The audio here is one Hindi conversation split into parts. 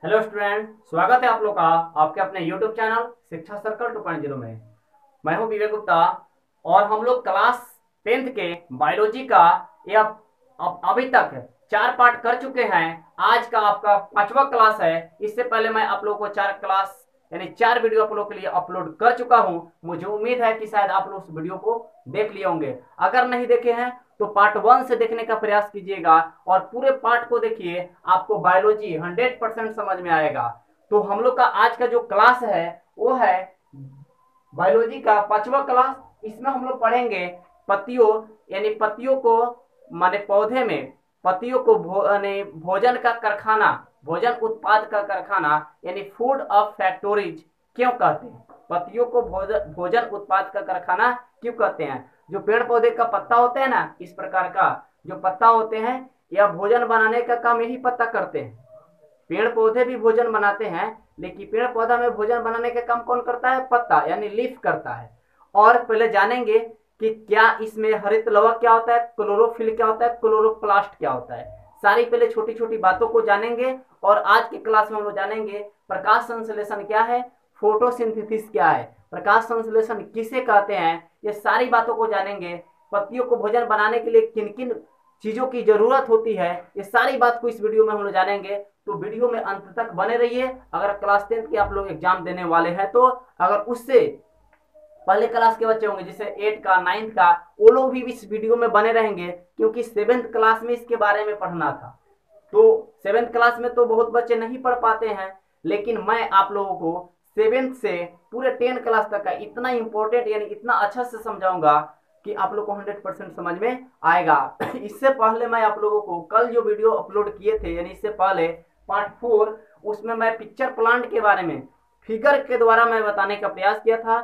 हेलो स्टूडेंट, स्वागत है आप लोग का आपके अपने यूट्यूब चैनल शिक्षा सर्कल 2.0 में। मैं हूं विवेक गुप्ता और हम लोग क्लास 10th के बायोलॉजी का ये अभी तक 4 पार्ट कर चुके हैं। आज का आपका 5वां क्लास है। इससे पहले मैं आप लोगों को 4 क्लास यानी 4 वीडियो आप लोगों के लिए अपलोड कर चुका हूं। मुझे उम्मीद है कि शायद आप लोग उस वीडियो को देख लिए होंगे। अगर नहीं देखे हैं तो पार्ट 1 से देखने का प्रयास कीजिएगा और पूरे पार्ट को देखिए, आपको बायोलॉजी 100% समझ में आएगा। तो हम लोग का आज का जो क्लास है वो है बायोलॉजी का 5वां क्लास। इसमें हम लोग पढ़ेंगे पत्तियों यानी पत्तियों को माने पौधे में पत्तियों को भोजन का कारखाना, भोजन उत्पाद का कारखाना यानी फूड ऑफ फैक्टोरीज क्यों कहते हैं। पत्तियों को भोजन उत्पाद का कारखाना क्यों कहते हैं। जो पेड़ पौधे का पत्ता होता है ना, इस प्रकार का जो पत्ता होते हैं यह भोजन बनाने का काम यही पत्ता करते हैं। पेड़ पौधे भी भोजन बनाते हैं, लेकिन पेड़ पौधा में भोजन बनाने का काम कौन करता है, पत्ता यानी लीफ करता है। और पहले जानेंगे कि क्या इसमें हरित लवक क्या होता है, क्लोरोफिल क्या होता है, क्लोरोप्लास्ट क्या होता है। सारी पहले छोटी छोटी बातों को जानेंगे और आज की क्लास में हम लोग जानेंगे प्रकाश संश्लेषण क्या है, फोटोसिंथेसिस क्या है, प्रकाश संश्लेषण किसे कहते हैं। ये सारी बातों को जानेंगे। पत्तियों को भोजन बनाने के लिए किन किन चीजों की जरूरत होती है, ये सारी बात को इस वीडियो में हम लोग जानेंगे। तो वीडियो में अंत तक बने रहिए। अगर क्लास 10th के आप लोग एग्जाम देने वाले हैं तो अगर उससे पहले क्लास के बच्चे होंगे जैसे 8 का 9th का, वो लोग भी इस वीडियो में बने रहेंगे, क्योंकि 7th क्लास में इसके बारे में पढ़ना था। तो 7th क्लास में तो बहुत बच्चे नहीं पढ़ पाते हैं, लेकिन मैं आप लोगों को 7th से पूरे 10 क्लास तक का इतना इंपॉर्टेंट यानी इतना अच्छा से समझाऊंगा कि आप लोग को 100% समझ में आएगा। इससे पहले मैं आप लोगों को कल जो वीडियो अपलोड किए थे यानी इससे पहले पार्ट 4, उसमें मैं पिक्चर प्लांट के बारे में फिगर के द्वारा मैं बताने का प्रयास किया था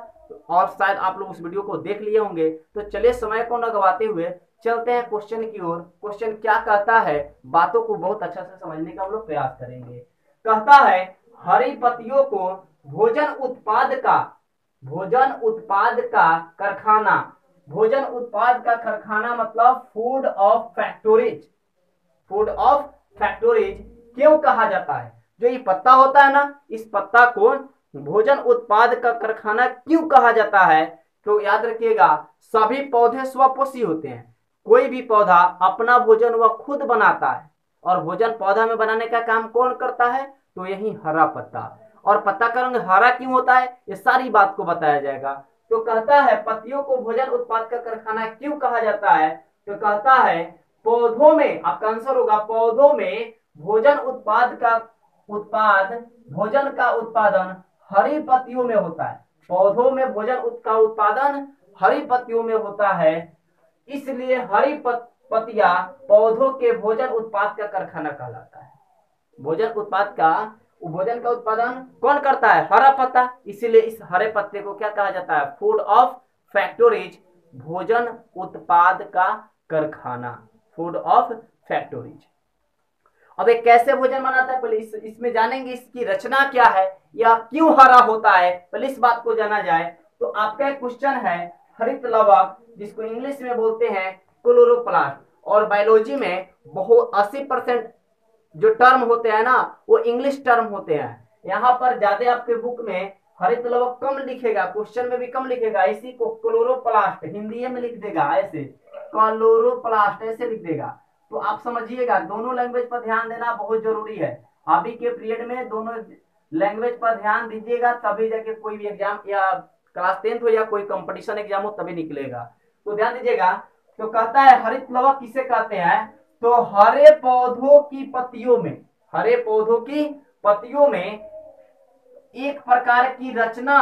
और शायद आप लोग उस वीडियो को देख लिए होंगे। तो चलिए समय को न गवाते हुए चलते हैं क्वेश्चन की ओर। क्वेश्चन क्या कहता है, बातों को बहुत अच्छा से समझने का हम लोग प्रयास करेंगे। कहता है हरी पत्तियों को भोजन उत्पाद का कारखाना, भोजन उत्पाद का कारखाना मतलब फूड ऑफ फैक्टोरीज, फूड ऑफ फैक्टोरीज क्यों कहा जाता है। जो ये पत्ता होता है ना, इस पत्ता को भोजन उत्पाद का कारखाना क्यों कहा जाता है। तो याद रखिएगा, सभी पौधे स्वपोषी होते हैं। कोई भी पौधा अपना भोजन वह खुद बनाता है और भोजन पौधा में बनाने का काम कौन करता है, तो यही हरा पत्ता। और पत्ता का रंग हरा क्यों होता है, ये सारी बात को बताया जाएगा। तो कहता है पत्तियों को भोजन उत्पाद का कारखाना क्यों कहा जाता है। तो कहता है पौधों में, आपका आंसर होगा पौधों में भोजन भोजन का उत्पादन हरी पत्तियों में होता है। पौधों में भोजन का उत्पादन हरी पत्तियों में होता है, इसलिए हरी पत्तियां पौधों के भोजन उत्पाद का कारखाना कहलाता है। भोजन का उत्पादन कौन करता है, हरा पत्ता, इसीलिए इस हरे पत्ते को क्या कहा जाता है, फूड ऑफ फैक्टोरीज, भोजन उत्पाद का कारखाना, फूड ऑफ फैक्टोरीज। अब एक कैसे भोजन बनाता है, पहले इसमें जानेंगे इसकी रचना क्या है या क्यों हरा होता है, पहले इस बात को जाना जाए। तो आपका एक क्वेश्चन है हरित लवक, जिसको इंग्लिश में बोलते हैं क्लोरोप्लास्ट, और बायोलॉजी में बहुत 80% जो टर्म होते हैं ना वो इंग्लिश टर्म होते हैं। यहाँ पर ज्यादा आपके बुक में हरित लवक कम लिखेगा, क्वेश्चन में भी कम लिखेगा, इसी को क्लोरोप्लास्ट हिंदी में लिख देगा, ऐसे क्लोरोप्लास्ट ऐसे लिख देगा। तो आप समझिएगा दोनों लैंग्वेज पर ध्यान देना बहुत जरूरी है। अभी के पीरियड में दोनों लैंग्वेज पर ध्यान दीजिएगा, तभी जाके कोई भी एग्जाम या क्लास 10th हो या कोई कंपटीशन एग्जाम हो तभी निकलेगा। तो ध्यान दीजिएगा। तो कहता है हरित लवक किसे कहते हैं, तो हरे पौधों की पत्तियों में, हरे पौधों की पत्तियों में एक प्रकार की रचना,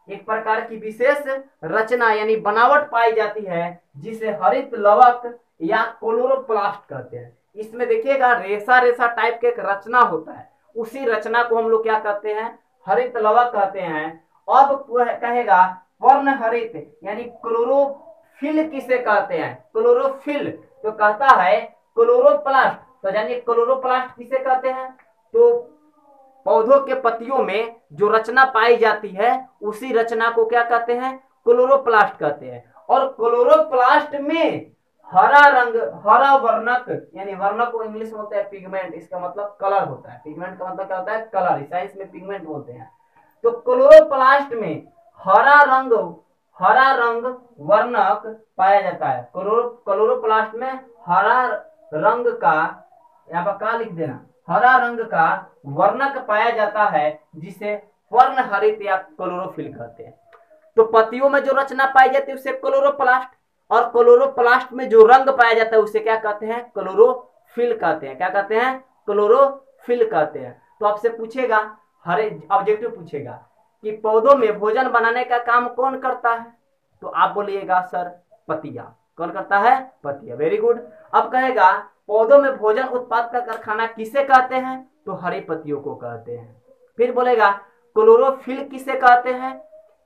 एक प्रकार की विशेष रचना यानी बनावट पाई जाती है, जिसे हरित लवक या क्लोरोप्लास्ट कहते हैं। इसमें देखिएगा रेशा रेशा टाइप के एक रचना होता है, उसी रचना को हम लोग क्या कहते हैं, हरित लवक कहते हैं। अब कहेगा वर्ण हरित यानी क्लोरोफिल किसे कहते हैं, क्लोरोफिल। तो कहता है क्लोरोप्लास्ट, तो जानिए क्लोरोप्लास्ट किसे कहते हैं, तो पौधों के पत्तियों में जो रचना पाई जाती है उसी रचना को क्या कहते हैं, क्लोरोप्लास्ट कहते हैं। और क्लोरोप्लास्ट में हरा रंग, हरा वर्णक, यानी वर्णक को इंग्लिश में होता है पिगमेंट, इसका मतलब कलर होता है। पिगमेंट का मतलब क्या होता है? कलर। साइंस में पिगमेंट बोलते हैं। तो क्लोरोप्लास्ट में हरा रंग, हरा रंग वर्णक पाया जाता है। क्लोरोप्लास्ट में हरा रंग का, यहाँ पर क्या लिख देना, हरा रंग का वर्णक पाया जाता है, जिसे वर्ण हरित या क्लोरोफिल कहते हैं। तो पत्तियों में जो रचना पाई जाती है उसे क्लोरोप्लास्ट, और क्लोरोप्लास्ट में जो रंग पाया जाता है उसे क्या कहते हैं? क्लोरोफिल कहते हैं। क्या कहते हैं? क्लोरोफिल कहते हैं। तो आपसे पूछेगा, हरे ऑब्जेक्टिव पूछेगा कि पौधों में भोजन बनाने का काम कौन करता है, तो आप बोलिएगा सर पत्तियां। कौन करता है? पत्तियां। Very good. अब कहेगा पौधों में भोजन उत्पाद का कारखाना किसे कहते हैं, तो हरी पत्तियों को कहते हैं। फिर बोलेगा क्लोरोफिल किसे कहते हैं,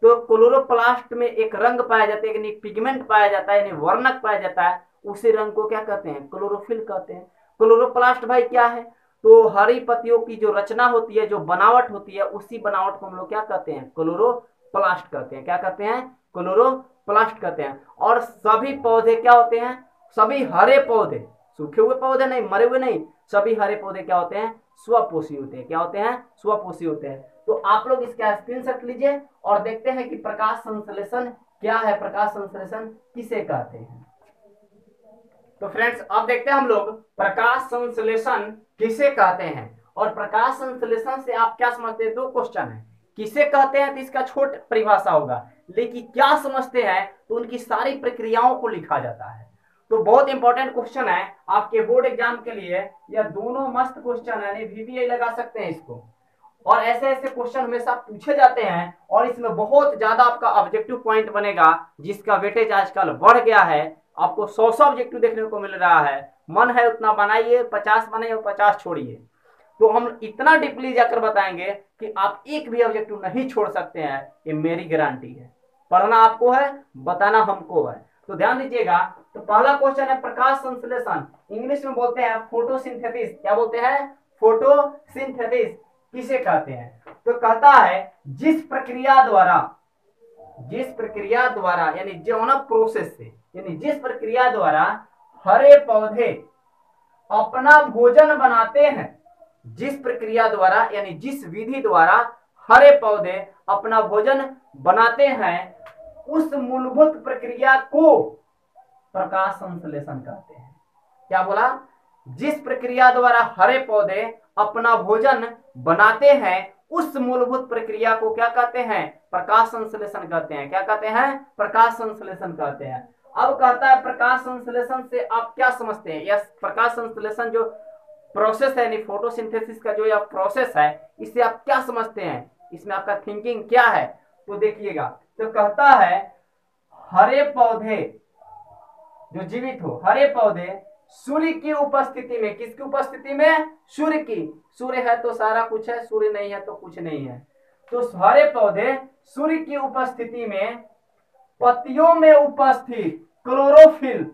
तो क्लोरोप्लास्ट में एक रंग पाया जाता है, यानी पिगमेंट पाया जाता है, यानी वर्णक पाया जाता है, उसी रंग को क्या कहते हैं? क्लोरोफिल कहते हैं। क्लोरोप्लास्ट भाई क्या है, तो हरी पत्तियों की जो रचना होती है, जो बनावट होती है, उसी बनावट को हम लोग क्या कहते हैं? क्लोरोप्लास्ट कहते हैं। क्या कहते हैं? क्लोरोप्लास्ट कहते हैं। और सभी पौधे क्या होते हैं? सभी हरे पौधे, सूखे हुए पौधे नहीं, मरे हुए नहीं, सभी हरे पौधे क्या होते हैं? स्वपोषी होते हैं। क्या होते हैं? स्वपोषी होते हैं। तो आप लोग इसका स्क्रीनशॉट लीजिए और देखते हैं कि प्रकाश संश्लेषण क्या है, प्रकाश संश्लेषण किसे कहते हैं। तो फ्रेंड्स अब देखते हैं हम लोग प्रकाश संश्लेषण किसे कहते हैं, और प्रकाश संश्लेषण से आप क्या समझते हैं? दो क्वेश्चन है। किसे कहते हैं तो इसका छोट परिभाषा होगा, लेकिन क्या समझते हैं तो उनकी सारी प्रक्रियाओं को लिखा जाता है। तो बहुत इंपॉर्टेंट क्वेश्चन है आपके बोर्ड एग्जाम के लिए। यह दोनों मस्त क्वेश्चन है, यानी VBA लगा सकते हैं इसको। और ऐसे ऐसे क्वेश्चन हमेशा पूछे जाते हैं, और इसमें बहुत ज्यादा आपका ऑब्जेक्टिव पॉइंट बनेगा, जिसका वेटेज आजकल बढ़ गया है। आपको 100 ऑब्जेक्टिव देखने को मिल रहा है। मन है उतना बनाइए, 50 बनाइए और 50 छोड़िए। तो हम इतना डीपली जाकर बताएंगे कि आप एक भी ऑब्जेक्टिव नहीं छोड़ सकते हैं, ये मेरी गारंटी है। पढ़ना आपको है, बताना हमको है। तो ध्यान दीजिएगा। तो पहला क्वेश्चन है प्रकाश संश्लेषण, इंग्लिश में बोलते हैं फोटोसिंथेसिस। क्या बोलते हैं? फोटोसिंथेसिस किसे कहते हैं, तो कहता है जिस प्रक्रिया द्वारा यानी जो प्रोसेस से, यानी जिस प्रक्रिया द्वारा हरे पौधे अपना भोजन बनाते हैं, जिस प्रक्रिया द्वारा यानी जिस विधि द्वारा हरे पौधे अपना भोजन बनाते हैं, उस मूलभूत प्रक्रिया को प्रकाश संश्लेषण कहते हैं। क्या बोला? जिस प्रक्रिया द्वारा हरे पौधे अपना भोजन बनाते हैं, उस मूलभूत प्रक्रिया को क्या कहते हैं? प्रकाश संश्लेषण कहते हैं। क्या कहते हैं? प्रकाश संश्लेषण कहते हैं। अब कहता है प्रकाश संश्लेषण से आप क्या समझते हैं, या प्रकाश संश्लेषण जो प्रोसेस है, यानी फोटोसिंथेसिस का जो यह प्रोसेस है, इससे आप क्या समझते हैं, इसमें आपका थिंकिंग क्या है, तो देखिएगा। तो कहता है हरे पौधे जो जीवित हो, हरे पौधे सूर्य की उपस्थिति में, किसकी उपस्थिति में? सूर्य की। सूर्य है तो सारा कुछ है, सूर्य नहीं है तो कुछ नहीं है। तो हरे पौधे सूर्य की उपस्थिति में पत्तियों में उपस्थित क्लोरोफिल,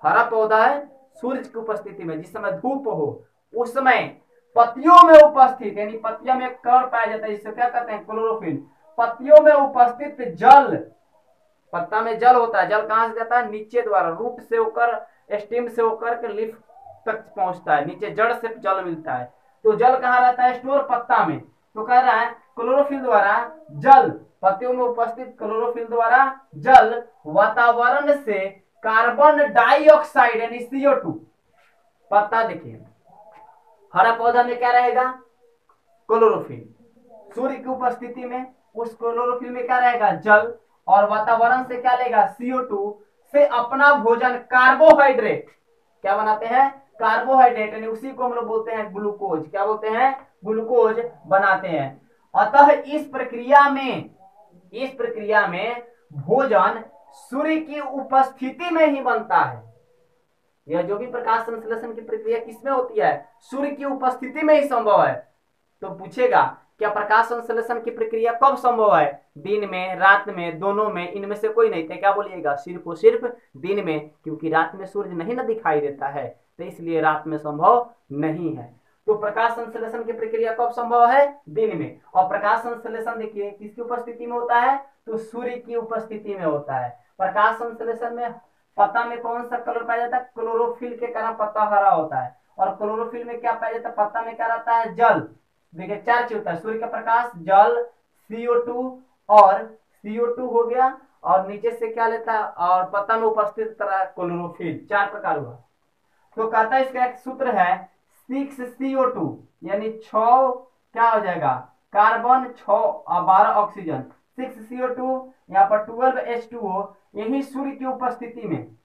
हरा पौधा है सूर्य की उपस्थिति में, जिस समय धूप हो उस समय पत्तियों में उपस्थित, यानी पत्तियों में कलर पाया जाता है, जिसे क्या कहते हैं? क्लोरोफिल। पत्तियों में उपस्थित जल, पत्ता में जल होता है, जल कहां से जाता है? नीचे द्वारा, रूट से होकर, स्टेम से होकर के लीफ तक पहुंचता है, नीचे जड़ से जल मिलता है। तो जल कहां रहता है? स्टोर पत्ता में। तो कह रहा है क्लोरोफिल द्वारा जल, पत्तियों में उपस्थित क्लोरोफिल द्वारा जल वातावरण से कार्बन डाइऑक्साइड यानी CO2, पत्ता देखिए, हरा पौधा में क्या रहेगा? क्लोरोफिल। सूर्य की उपस्थिति में उस क्लोरोफिल में क्या रहेगा? जल। और वातावरण से क्या लेगा? CO2 से अपना भोजन कार्बोहाइड्रेट, क्या बनाते हैं? कार्बोहाइड्रेट, यानी उसी को हम लोग बोलते हैं ग्लूकोज। क्या बोलते हैं? ग्लूकोज बनाते हैं। अतः इस प्रक्रिया में भोजन सूर्य की उपस्थिति में ही बनता है। यह जो भी प्रकाश संश्लेषण की प्रक्रिया किसमें होती है? सूर्य की उपस्थिति में ही संभव है। तो पूछेगा क्या प्रकाश संश्लेषण की प्रक्रिया कब संभव है? दिन में, रात में, दोनों में, इनमें से कोई नहीं थे। क्या बोलिएगा? सिर्फ और सिर्फ दिन में, क्योंकि रात में सूर्य नहीं ना दिखाई देता है, तो इसलिए रात में संभव नहीं है। तो प्रकाश संश्लेषण की प्रक्रिया कब संभव है? दिन में। और प्रकाश संश्लेषण देखिए किसकी उपस्थिति में होता है? तो सूर्य की उपस्थिति में होता है। प्रकाश संश्लेषण में पत्ता में कौन सा कलर पाया जाता है? क्लोरोफिल के कारण पत्ता हरा होता है। और क्लोरोफिल में क्या पाया जाता है? पत्ता में क्या रहता है? जल। देखिए चार चीज होता है, सूर्य का प्रकाश, जल, CO2 और CO2 हो गया, और नीचे से क्या लेता है? और पत्ता में उपस्थित क्लोरोफिल। चार प्रकार हुआ। तो कहता है इसका एक सूत्र है 6CO2, यानी 6 क्या हो जाएगा? कार्बन, 12 ऑक्सीजन, 6CO2, यहाँ पर 12H2O। यही सूर्य की उपस्थिति में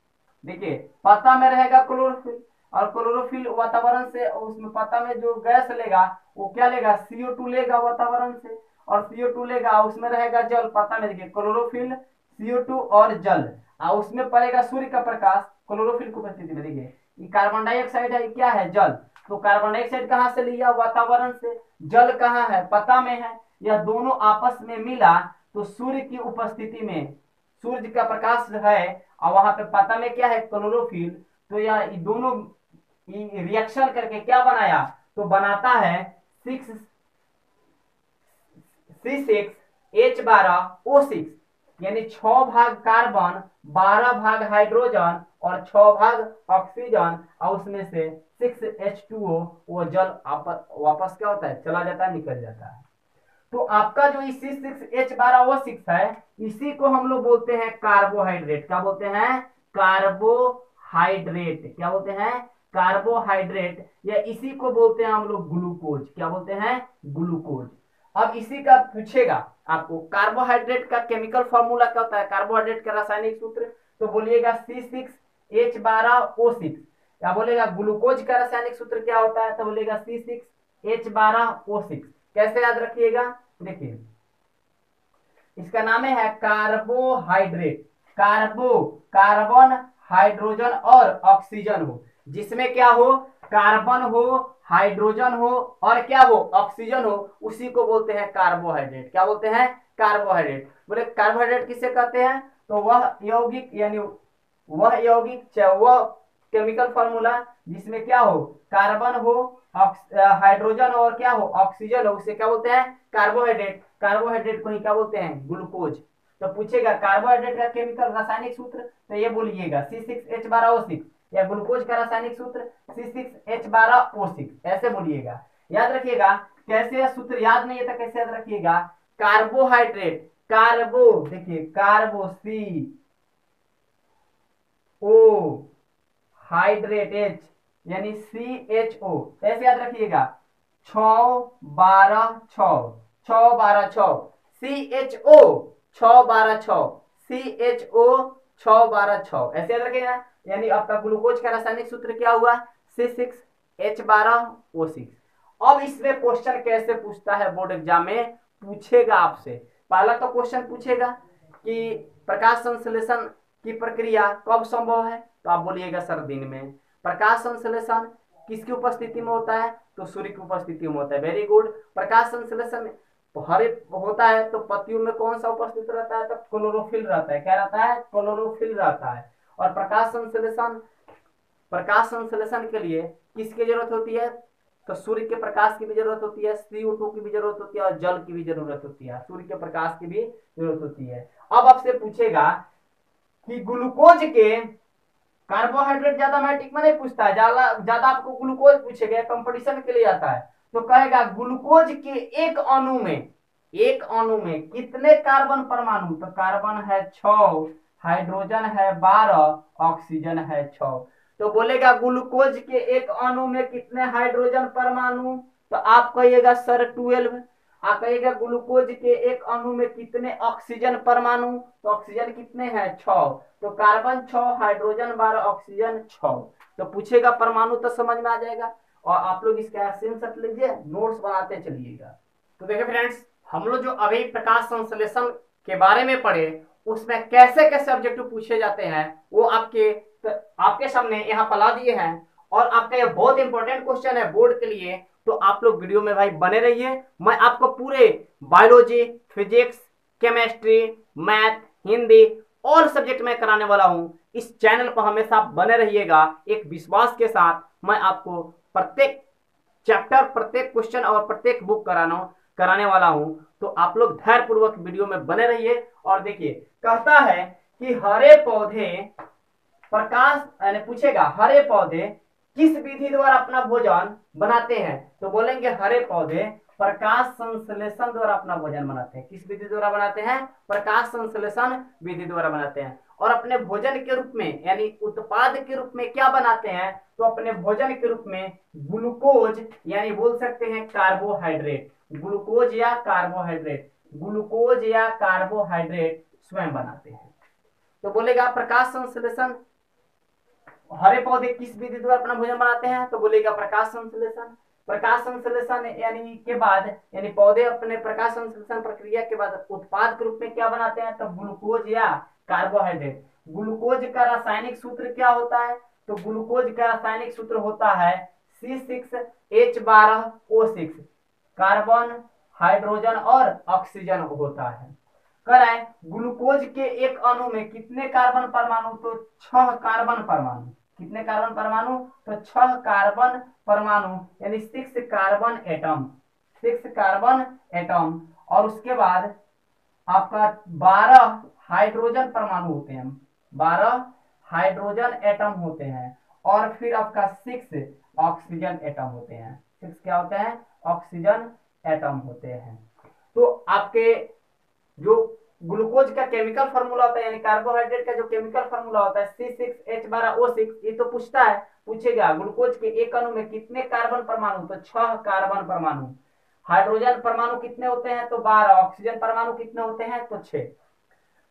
देखिए पत्ता में रहेगा क्लोरोफिल, और क्लोरोफिल वातावरण से, उसमें पत्ता में जो गैस लेगा वो क्या लेगा? CO2 लेगा वातावरण से, और CO2 लेगा, उसमें रहेगा जल। पत्ता में देखिए क्लोरोफिल, CO2 और जल, और उसमें पड़ेगा सूर्य का प्रकाश क्लोरोफिल की उपस्थिति में। देखिए ये कार्बन डाइऑक्साइड है, क्या है? जल। तो कार्बन डाइऑक्साइड कहां से लिया? वातावरण से। जल कहां है? पत्ता में है। यह दोनों आपस में मिला तो सूर्य की उपस्थिति में, सूर्य का प्रकाश है, और वहां पे पता में क्या है? क्लोरोफिल। तो यह दोनों रिएक्शन करके क्या बनाया? तो बनाता है 6C6H12O6, यानी 6 भाग कार्बन, 12 भाग हाइड्रोजन और 6 भाग ऑक्सीजन, और उसमें से 6H2O, वो जल वापस क्या होता है? चला जाता है, निकल जाता है। तो आपका जो C6H12O6 है, इसी को हम लोग बोलते हैं कार्बोहाइड्रेट। क्या बोलते हैं? कार्बोहाइड्रेट। क्या बोलते हैं? कार्बोहाइड्रेट। या इसी को बोलते हैं हम लोग ग्लूकोज। क्या बोलते हैं? ग्लूकोज। अब इसी का पूछेगा आपको, कार्बोहाइड्रेट का केमिकल फॉर्मूला क्या होता है? कार्बोहाइड्रेट का रासायनिक सूत्र, तो बोलिएगा C6H12O6। या बोलेगा ग्लूकोज का रासायनिक सूत्र क्या होता है? तो बोलेगा C6H12O6। कैसे याद रखिएगा? देखिए इसका नाम है कार्बोहाइड्रेट। कार्बन, हाइड्रोजन और ऑक्सीजन हो, जिसमें क्या हो? कार्बन हो, हाइड्रोजन हो और क्या हो? ऑक्सीजन हो, उसी को बोलते हैं कार्बोहाइड्रेट। क्या बोलते हैं? कार्बोहाइड्रेट। बोले कार्बोहाइड्रेट किसे कहते हैं? तो वह यौगिक, यानी वह यौगिक, वह केमिकल फॉर्मूला जिसमें क्या हो? कार्बन हो, हाइड्रोजन और क्या हो? ऑक्सीजन हो, उसे क्या बोलते हैं? कार्बोहाइड्रेट। कार्बोहाइड्रेट को ही क्या बोलते हैं? ग्लूकोज। तो पूछेगा कार्बोहाइड्रेट का केमिकल रासायनिक सूत्र, तो ये बोलिएगा C6H12O6, या ग्लूकोज का रासायनिक सूत्र C6H12O6, ऐसे बोलिएगा। याद रखिएगा। कैसे यह सूत्र याद नहीं है तो कैसे याद रखिएगा? कार्बोहाइड्रेट, कार्बो, देखिए कार्बो CO, हाइड्रेट H, यानी CHO, ऐसे याद रखिएगा। 6 12 6, 6 12 6, CHO 6 12 6, CHO 6 12 6, ऐसे याद रखिएगा। यानी आपका ग्लूकोज का रासायनिक सूत्र क्या हुआ? C6H12O6। अब इसमें क्वेश्चन कैसे पूछता है बोर्ड एग्जाम में? पूछेगा आपसे, पहला तो क्वेश्चन पूछेगा कि प्रकाश संश्लेषण की प्रक्रिया कब संभव है? तो आप बोलिएगा सर दिन में। प्रकाश संश्लेषण किसकी उपस्थिति में होता है? तो सूर्य की उपस्थिति में होता है। Very good. प्रकाश संश्लेषण हरे होता है तो पत्तियों में कौन सा उपस्थित रहता है? तो क्लोरोफिल रहता है। क्या रहता है? क्लोरोफिल रहता है। और प्रकाश संश्लेषण के लिए किसकी जरूरत होती है? तो सूर्य के प्रकाश की भी जरूरत होती है, CO2 की भी जरूरत होती है, और जल की भी जरूरत होती है। सूर्य के प्रकाश की भी जरूरत होती है। अब आपसे पूछेगा कि ग्लूकोज के, कार्बोहाइड्रेट ज्यादा मैट्रिक में नहीं पूछता है, ज्यादा आपको ग्लूकोज पूछेगा, कंपटीशन के लिए आता है। तो कहेगा ग्लूकोज के एक अणु में कितने कार्बन परमाणु? तो कार्बन है 6, हाइड्रोजन है 12, ऑक्सीजन है 6। तो बोलेगा ग्लूकोज के एक अणु में कितने हाइड्रोजन परमाणु? तो आप कहिएगा सर 12। आप कहिएगा ग्लूकोज के एक अणु में कितने ऑक्सीजन परमाणु? तो ऑक्सीजन कितने हैं? 6। तो कार्बन 6, हाइड्रोजन 12, ऑक्सीजन 6। तो पूछेगा परमाणु तो समझ में आ जाएगा, और आप लोग इसका स्क्रीनशॉट लीजिए, नोट्स बनाते चलिएगा। तो देखिए फ्रेंड्स, हम लोग जो अभी प्रकाश संश्लेषण के बारे में पढ़े, उसमें कैसे कैसे ऑब्जेक्टिव पूछे जाते हैं वो आपके सामने यहाँ पला दिए हैं। और आपका ये बहुत इंपॉर्टेंट क्वेश्चन है बोर्ड के लिए, तो आप लोग वीडियो में भाई बने रहिए। मैं आपको पूरे biology, physics, chemistry, math, Hindi all subject में कराने वाला हूं। इस चैनल पर हमेशा बने रहिएगा। एक विश्वास के साथ मैं आपको प्रत्येक चैप्टर, प्रत्येक क्वेश्चन और प्रत्येक बुक कराने वाला हूं। तो आप लोग धैर्य पूर्वक वीडियो में बने रहिए। और देखिए कहता है कि हरे पौधे प्रकाश यानी पूछेगा हरे पौधे किस विधि द्वारा अपना भोजन बनाते हैं, तो बोलेंगे हरे पौधे प्रकाश संश्लेषण द्वारा अपना भोजन बनाते हैं। किस विधि द्वारा बनाते हैं? प्रकाश संश्लेषण विधि द्वारा बनाते हैं। और अपने भोजन के रूप में यानी उत्पाद के रूप में क्या बनाते हैं, तो अपने भोजन के रूप में ग्लूकोज यानी बोल सकते हैं कार्बोहाइड्रेट, ग्लूकोज या कार्बोहाइड्रेट, ग्लूकोज या कार्बोहाइड्रेट स्वयं बनाते हैं। तो बोलेगा प्रकाश संश्लेषण, हरे पौधे किस विधि द्वारा अपना भोजन बनाते हैं, तो बोलेगा प्रकाश संश्लेषण। प्रकाश संश्लेषण यानी के बाद यानी पौधे अपने प्रकाश संश्लेषण प्रक्रिया के बाद उत्पाद के रूप में क्या बनाते हैं, तो ग्लूकोज या कार्बोहाइड्रेट। ग्लूकोज का रासायनिक सूत्र क्या होता है, तो ग्लूकोज का रासायनिक सूत्र होता है C6H12O6, कार्बन, हाइड्रोजन और ऑक्सीजन होता है। कराए ग्लूकोज के एक अणु में कितने कार्बन परमाणु, तो 6 कार्बन परमाणु। कितने कार्बन परमाणु, तो 6 कार्बन परमाणु यानी 6 कार्बन एटम, 6 कार्बन एटम। और उसके बाद आपका 12 हाइड्रोजन परमाणु होते हैं, 12 हाइड्रोजन एटम होते हैं। और फिर आपका 6 ऑक्सीजन एटम होते हैं। 6 क्या होते हैं? ऑक्सीजन एटम होते हैं। तो आपके जो ग्लूकोज का केमिकल फार्मूला होता है यानी कार्बोहाइड्रेट का जो केमिकल फार्मूला होता है C6H12O6, ये तो पूछेगा ग्लूकोज के एक अणु में कितने कार्बन परमाणु, तो 6 कार्बन परमाणु। हाइड्रोजन परमाणु कितने होते हैं, तो 12। ऑक्सीजन परमाणु कितने होते हैं, तो 6।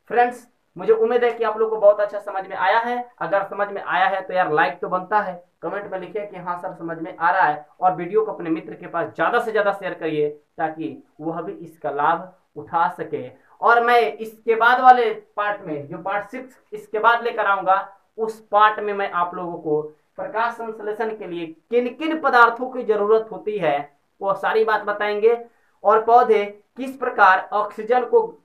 फ्रेंड्स, मुझे उम्मीद है कि आप लोग को बहुत अच्छा समझ में आया है। अगर समझ में आया है तो यार लाइक तो बनता है, कमेंट में लिखिए कि हाँ सर समझ में आ रहा है, और वीडियो को अपने मित्र के पास ज्यादा से ज्यादा शेयर करिए ताकि वह भी इसका लाभ उठा सके। और मैं इसके बाद वाले पार्ट में जो पार्ट 6 इसके बाद लेकर आऊंगा, उस पार्ट में मैं आप लोगों को प्रकाश संश्लेषण के लिए किन किन पदार्थों की जरूरत होती है वो सारी बात बताएंगे, और पौधे किस प्रकार ऑक्सीजन को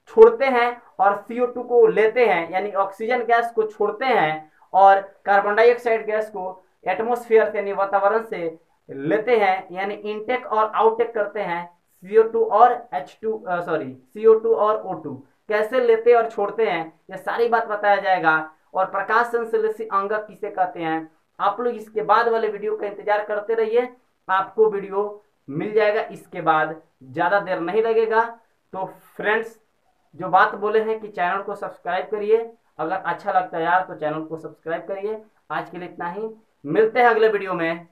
छोड़ते हैं और CO2 को लेते हैं यानी ऑक्सीजन गैस को छोड़ते हैं और कार्बन डाइऑक्साइड गैस को एटमॉस्फेयर यानी वातावरण से लेते हैं यानी इनटेक और आउटटेक करते हैं। CO2 और CO2 और O2 कैसे लेते और छोड़ते हैं, ये सारी बात बताया जाएगा। और प्रकाश संश्लेषी अंग किसे कहते हैं, आप लोग इसके बाद वाले वीडियो का इंतजार करते रहिए, आपको वीडियो मिल जाएगा इसके बाद, ज्यादा देर नहीं लगेगा। तो फ्रेंड्स, जो बात बोले हैं कि चैनल को सब्सक्राइब करिए, अगर अच्छा लगता है यार तो चैनल को सब्सक्राइब करिए। आज के लिए इतना ही, मिलते हैं अगले वीडियो में।